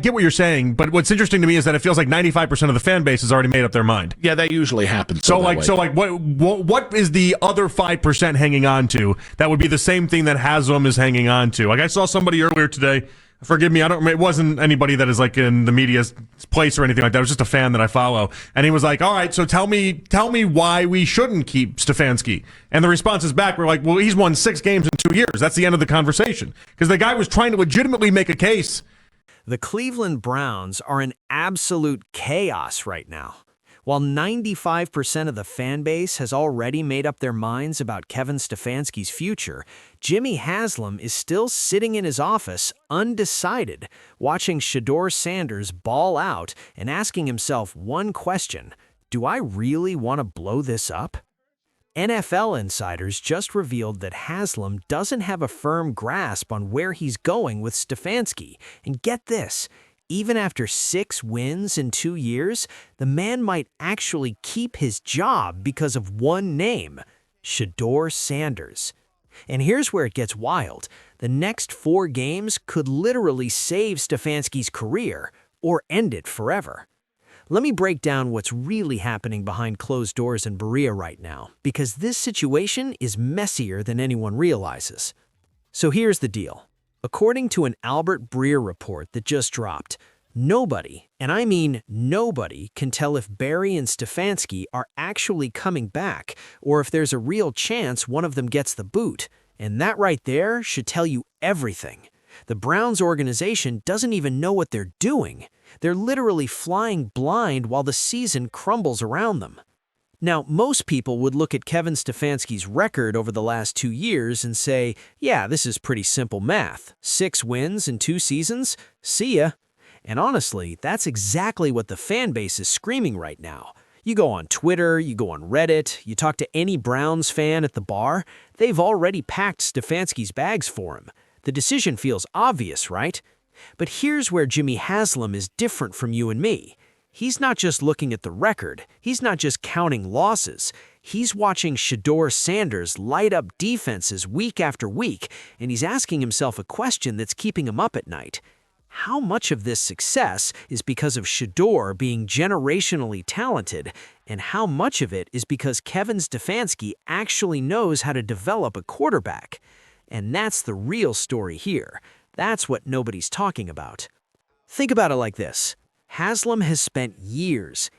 get what you're saying, but what's interesting to me is that it feels like 95% of the fan base has already made up their mind. Yeah, that usually happens. What is the other 5% hanging on to that would be the same thing that Haslam is hanging on to? Like, I saw somebody earlier today. Forgive me, it wasn't anybody that is like in the media's place or anything like that. It was just a fan that I follow. And he was like, all right, so tell me why we shouldn't keep Stefanski. And the responses back were like, well, he's won 6 games in 2 years. That's the end of the conversation. Because the guy was trying to legitimately make a case. The Cleveland Browns are in absolute chaos right now. While 95% of the fan base has already made up their minds about Kevin Stefanski's future, Jimmy Haslam is still sitting in his office, undecided, watching Shedeur Sanders ball out and asking himself one question: do I really want to blow this up? NFL insiders just revealed that Haslam doesn't have a firm grasp on where he's going with Stefanski. And get this, even after 6 wins in 2 years, the man might actually keep his job because of one name: Shedeur Sanders. And here's where it gets wild. The next 4 games could literally save Stefanski's career or end it forever. Let me break down what's really happening behind closed doors in Berea right now, because this situation is messier than anyone realizes. So here's the deal. According to an Albert Breer report that just dropped, nobody, and I mean nobody, can tell if Berry and Stefanski are actually coming back or if there's a real chance one of them gets the boot. And that right there should tell you everything. The Browns organization doesn't even know what they're doing. They're literally flying blind while the season crumbles around them. Now, most people would look at Kevin Stefanski's record over the last 2 years and say, yeah, this is pretty simple math. 6 wins in 2 seasons? See ya. And honestly, that's exactly what the fan base is screaming right now. You go on Twitter, you go on Reddit, you talk to any Browns fan at the bar, they've already packed Stefanski's bags for him. The decision feels obvious, right? But here's where Jimmy Haslam is different from you and me. He's not just looking at the record. He's not just counting losses. He's watching Shedeur Sanders light up defenses week after week, and he's asking himself a question that's keeping him up at night. How much of this success is because of Shedeur being generationally talented, and how much of it is because Kevin Stefanski actually knows how to develop a quarterback? And that's the real story here. That's what nobody's talking about. Think about it like this. Haslam has spent years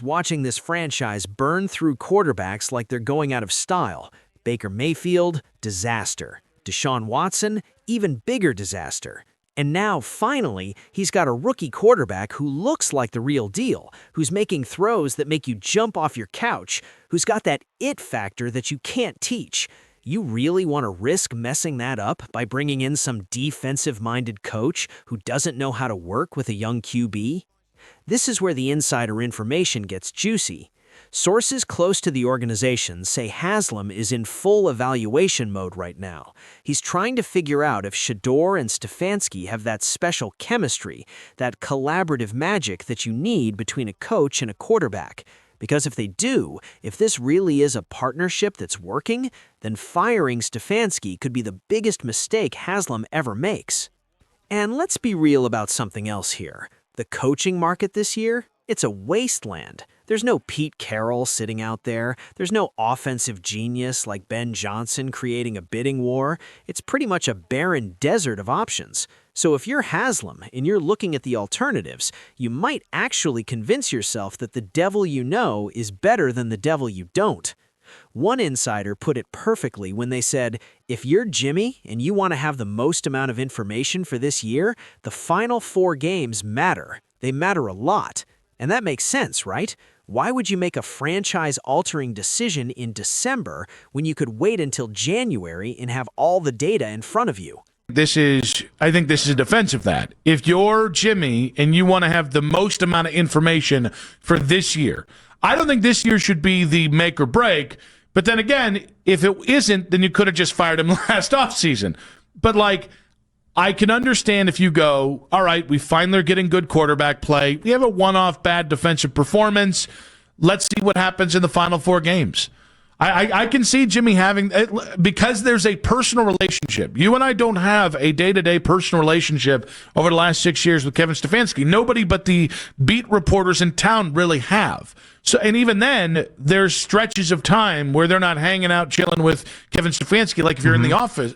watching this franchise burn through quarterbacks like they're going out of style. Baker Mayfield, disaster. Deshaun Watson, even bigger disaster. And now, finally, he's got a rookie quarterback who looks like the real deal, who's making throws that make you jump off your couch, who's got that it factor that you can't teach. You really want to risk messing that up by bringing in some defensive-minded coach who doesn't know how to work with a young QB? This is where the insider information gets juicy. Sources close to the organization say Haslam is in full evaluation mode right now. He's trying to figure out if Shedeur and Stefanski have that special chemistry, that collaborative magic that you need between a coach and a quarterback. Because if they do, if this really is a partnership that's working, then firing Stefanski could be the biggest mistake Haslam ever makes. And let's be real about something else here. The coaching market this year, it's a wasteland. There's no Pete Carroll sitting out there. There's no offensive genius like Ben Johnson creating a bidding war. It's pretty much a barren desert of options. So if you're Haslam and you're looking at the alternatives, you might actually convince yourself that the devil you know is better than the devil you don't. One insider put it perfectly when they said, if you're Jimmy and you want to have the most amount of information for this year, the final 4 games matter. They matter a lot. And that makes sense, right? Why would you make a franchise-altering decision in December when you could wait until January and have all the data in front of you? I think this is a defense of that. If you're Jimmy and you want to have the most amount of information for this year, I don't think this year should be the make or break. But then again, if it isn't, then you could have just fired him last offseason. But I can understand if you go, all right, we finally are getting good quarterback play. We have a one-off bad defensive performance. Let's see what happens in the final 4 games. I can see Jimmy having, because there's a personal relationship. You and I don't have a day-to-day personal relationship over the last 6 years with Kevin Stefanski. Nobody but the beat reporters in town really have. So, and even then, there's stretches of time where they're not hanging out, chilling with Kevin Stefanski, like if you're in the office.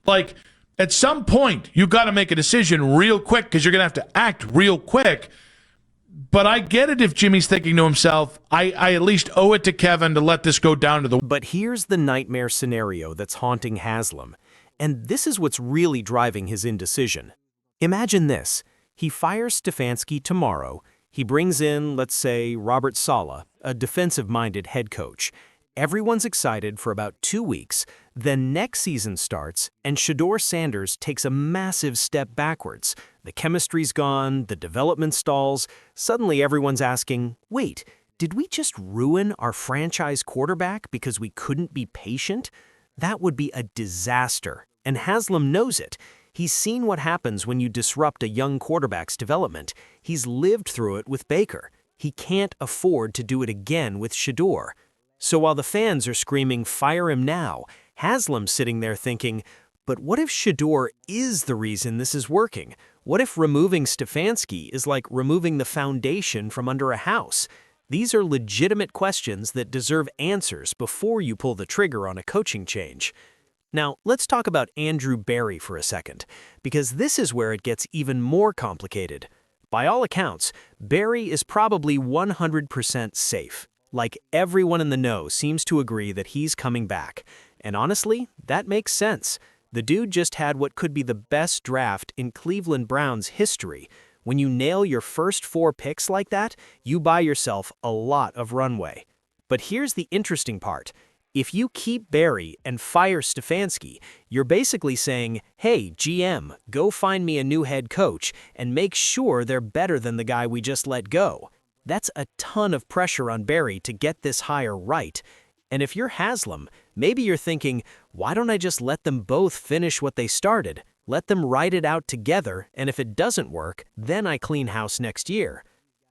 Like, at some point, you got to make a decision real quick because you're going to have to act real quick. But I get it if Jimmy's thinking to himself, I at least owe it to Kevin to let this go down to the... But here's the nightmare scenario that's haunting Haslam. And this is what's really driving his indecision. Imagine this. He fires Stefanski tomorrow. He brings in, let's say, Robert Saleh, a defensive-minded head coach. Everyone's excited for about 2 weeks. Then next season starts, and Shedeur Sanders takes a massive step backwards. The chemistry's gone, the development stalls. Suddenly everyone's asking, wait, did we just ruin our franchise quarterback because we couldn't be patient? That would be a disaster, and Haslam knows it. He's seen what happens when you disrupt a young quarterback's development. He's lived through it with Baker. He can't afford to do it again with Shedeur. So while the fans are screaming, fire him now, Haslam's sitting there thinking, but what if Shedeur is the reason this is working? What if removing Stefanski is like removing the foundation from under a house? These are legitimate questions that deserve answers before you pull the trigger on a coaching change. Now, let's talk about Andrew Berry for a second, because this is where it gets even more complicated. By all accounts, Berry is probably 100% safe. Like everyone in the know seems to agree that he's coming back. And honestly, that makes sense. The dude just had what could be the best draft in Cleveland Browns history. When you nail your first 4 picks like that, you buy yourself a lot of runway. But here's the interesting part. If you keep Berry and fire Stefanski, you're basically saying, hey, GM, go find me a new head coach and make sure they're better than the guy we just let go. That's a ton of pressure on Berry to get this hire right. And if you're Haslam, maybe you're thinking, why don't I just let them both finish what they started? Let them write it out together, and if it doesn't work, then I clean house next year.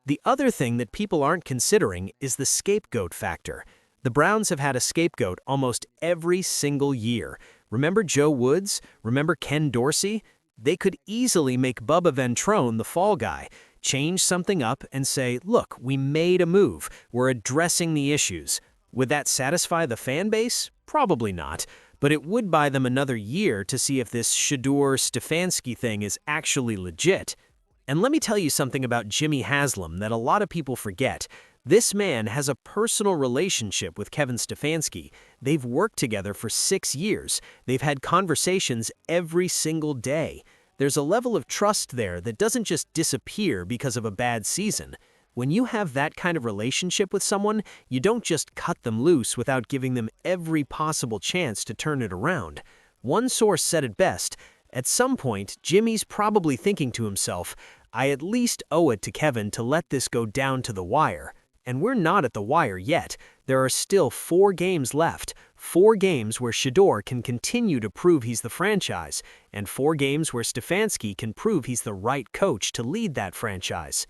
The other thing that people aren't considering is the scapegoat factor. The Browns have had a scapegoat almost every single year. Remember Joe Woods? Remember Ken Dorsey? They could easily make Bubba Ventrone the fall guy. Change something up and say, look, we made a move. We're addressing the issues. Would that satisfy the fan base? Probably not. But it would buy them another year to see if this Shedeur Stefanski thing is actually legit. And let me tell you something about Jimmy Haslam that a lot of people forget. This man has a personal relationship with Kevin Stefanski. They've worked together for 6 years. They've had conversations every single day. There's a level of trust there that doesn't just disappear because of a bad season. When you have that kind of relationship with someone, you don't just cut them loose without giving them every possible chance to turn it around. One source said it best. At some point, Jimmy's probably thinking to himself, I at least owe it to Kevin to let this go down to the wire. And we're not at the wire yet. There are still 4 games left. 4 games where Shedeur can continue to prove he's the franchise, and 4 games where Stefanski can prove he's the right coach to lead that franchise.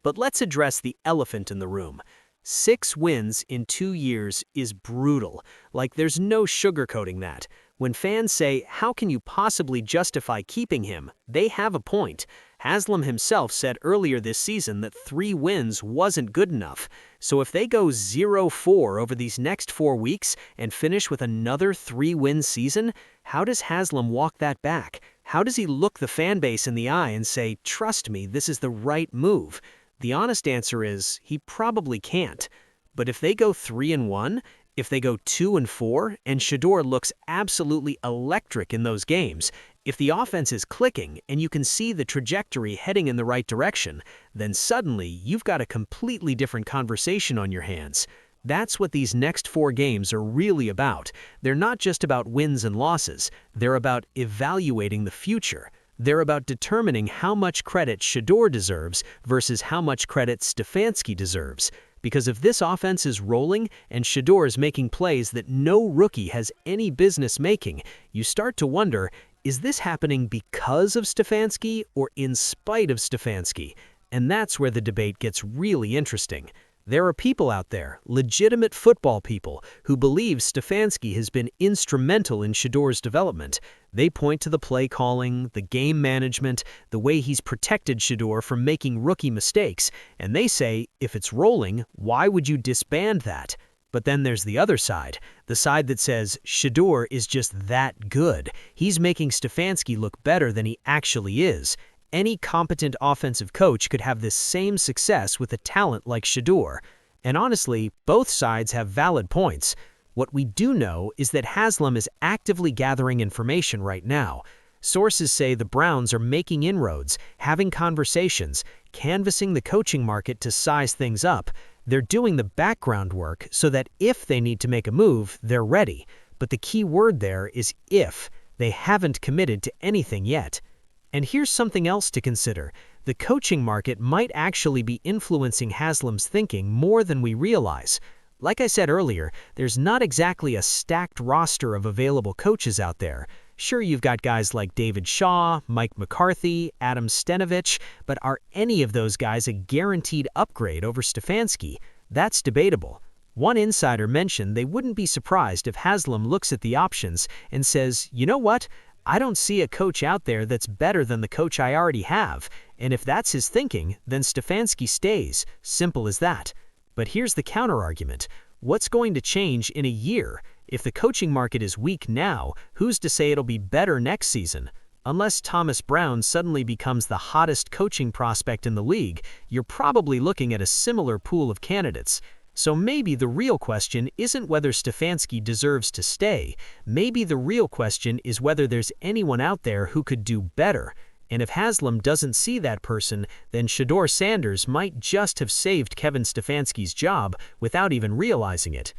But let's address the elephant in the room. 6 wins in 2 years is brutal. Like, there's no sugarcoating that. When fans say, how can you possibly justify keeping him? They have a point. Haslam himself said earlier this season that 3 wins wasn't good enough. So if they go 0-4 over these next 4 weeks and finish with another 3-win season, how does Haslam walk that back? How does he look the fan base in the eye and say, trust me, this is the right move? The honest answer is, he probably can't. But if they go 3-1, if they go 2-4, and Shedeur looks absolutely electric in those games, if the offense is clicking and you can see the trajectory heading in the right direction, then suddenly you've got a completely different conversation on your hands. That's what these next 4 games are really about. They're not just about wins and losses. They're about evaluating the future. They're about determining how much credit Shedeur deserves versus how much credit Stefanski deserves. Because if this offense is rolling and Shedeur is making plays that no rookie has any business making, you start to wonder, is this happening because of Stefanski or in spite of Stefanski? And that's where the debate gets really interesting. There are people out there, legitimate football people, who believe Stefanski has been instrumental in Shedeur's development. They point to the play calling, the game management, the way he's protected Shedeur from making rookie mistakes, and they say, if it's rolling, why would you disband that? But then there's the other side, the side that says Shedeur is just that good. He's making Stefanski look better than he actually is. Any competent offensive coach could have this same success with a talent like Shedeur. And honestly, both sides have valid points. What we do know is that Haslam is actively gathering information right now. Sources say the Browns are making inroads, having conversations, canvassing the coaching market to size things up. They're doing the background work so that if they need to make a move, they're ready. But the key word there is if. They haven't committed to anything yet. And here's something else to consider. The coaching market might actually be influencing Haslam's thinking more than we realize. Like I said earlier, there's not exactly a stacked roster of available coaches out there. Sure, you've got guys like David Shaw, Mike McCarthy, Adam Stenovich, but are any of those guys a guaranteed upgrade over Stefanski? That's debatable. One insider mentioned they wouldn't be surprised if Haslam looks at the options and says, you know what? I don't see a coach out there that's better than the coach I already have. And if that's his thinking, then Stefanski stays. Simple as that. But here's the counterargument. What's going to change in a year? If the coaching market is weak now, who's to say it'll be better next season? Unless Thomas Brown suddenly becomes the hottest coaching prospect in the league, you're probably looking at a similar pool of candidates. So maybe the real question isn't whether Stefanski deserves to stay. Maybe the real question is whether there's anyone out there who could do better. And if Haslam doesn't see that person, then Shedeur Sanders might just have saved Kevin Stefanski's job without even realizing it.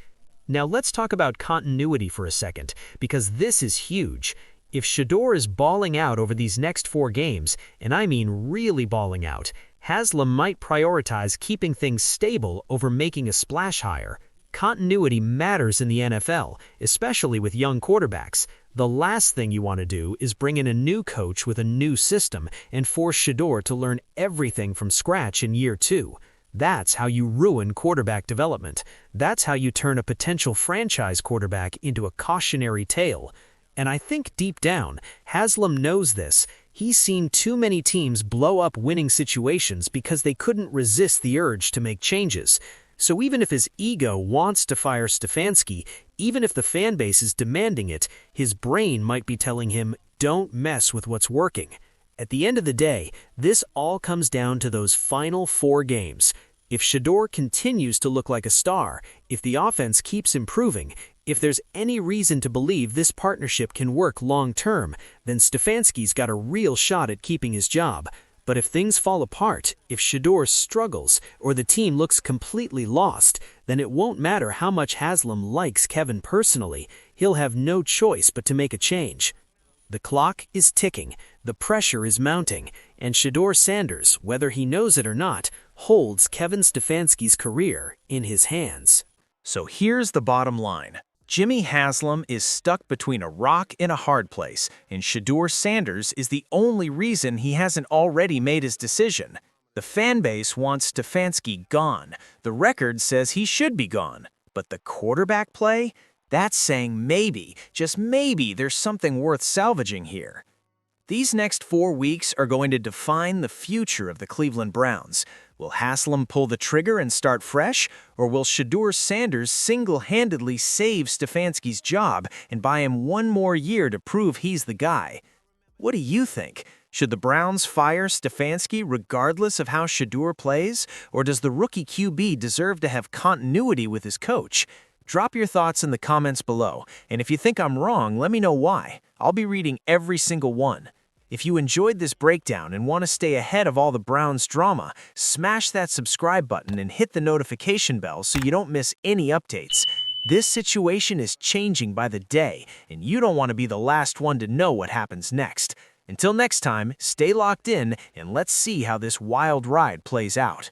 Now let's talk about continuity for a second, because this is huge. If Shedeur is balling out over these next 4 games, and I mean really balling out, Haslam might prioritize keeping things stable over making a splash hire. Continuity matters in the NFL, especially with young quarterbacks. The last thing you want to do is bring in a new coach with a new system and force Shedeur to learn everything from scratch in year 2. That's how you ruin quarterback development. That's how you turn a potential franchise quarterback into a cautionary tale. And I think deep down, Haslam knows this. He's seen too many teams blow up winning situations because they couldn't resist the urge to make changes. So even if his ego wants to fire Stefanski, even if the fan base is demanding it, his brain might be telling him, don't mess with what's working. At the end of the day, this all comes down to those final 4 games. If Shedeur continues to look like a star, if the offense keeps improving, if there's any reason to believe this partnership can work long-term, then Stefanski's got a real shot at keeping his job. But if things fall apart, if Shedeur struggles, or the team looks completely lost, then it won't matter how much Haslam likes Kevin personally. He'll have no choice but to make a change. The clock is ticking, the pressure is mounting, and Shedeur Sanders, whether he knows it or not, holds Kevin Stefanski's career in his hands. So here's the bottom line. Jimmy Haslam is stuck between a rock and a hard place, and Shedeur Sanders is the only reason he hasn't already made his decision. The fan base wants Stefanski gone. The record says he should be gone. But the quarterback play? That's saying maybe, just maybe, there's something worth salvaging here. These next 4 weeks are going to define the future of the Cleveland Browns. Will Haslam pull the trigger and start fresh, or will Shedeur Sanders single-handedly save Stefanski's job and buy him 1 more year to prove he's the guy? What do you think? Should the Browns fire Stefanski regardless of how Shedeur plays, or does the rookie QB deserve to have continuity with his coach? Drop your thoughts in the comments below, and if you think I'm wrong, let me know why. I'll be reading every single one. If you enjoyed this breakdown and want to stay ahead of all the Browns drama, smash that subscribe button and hit the notification bell so you don't miss any updates. This situation is changing by the day, and you don't want to be the last one to know what happens next. Until next time, stay locked in and let's see how this wild ride plays out.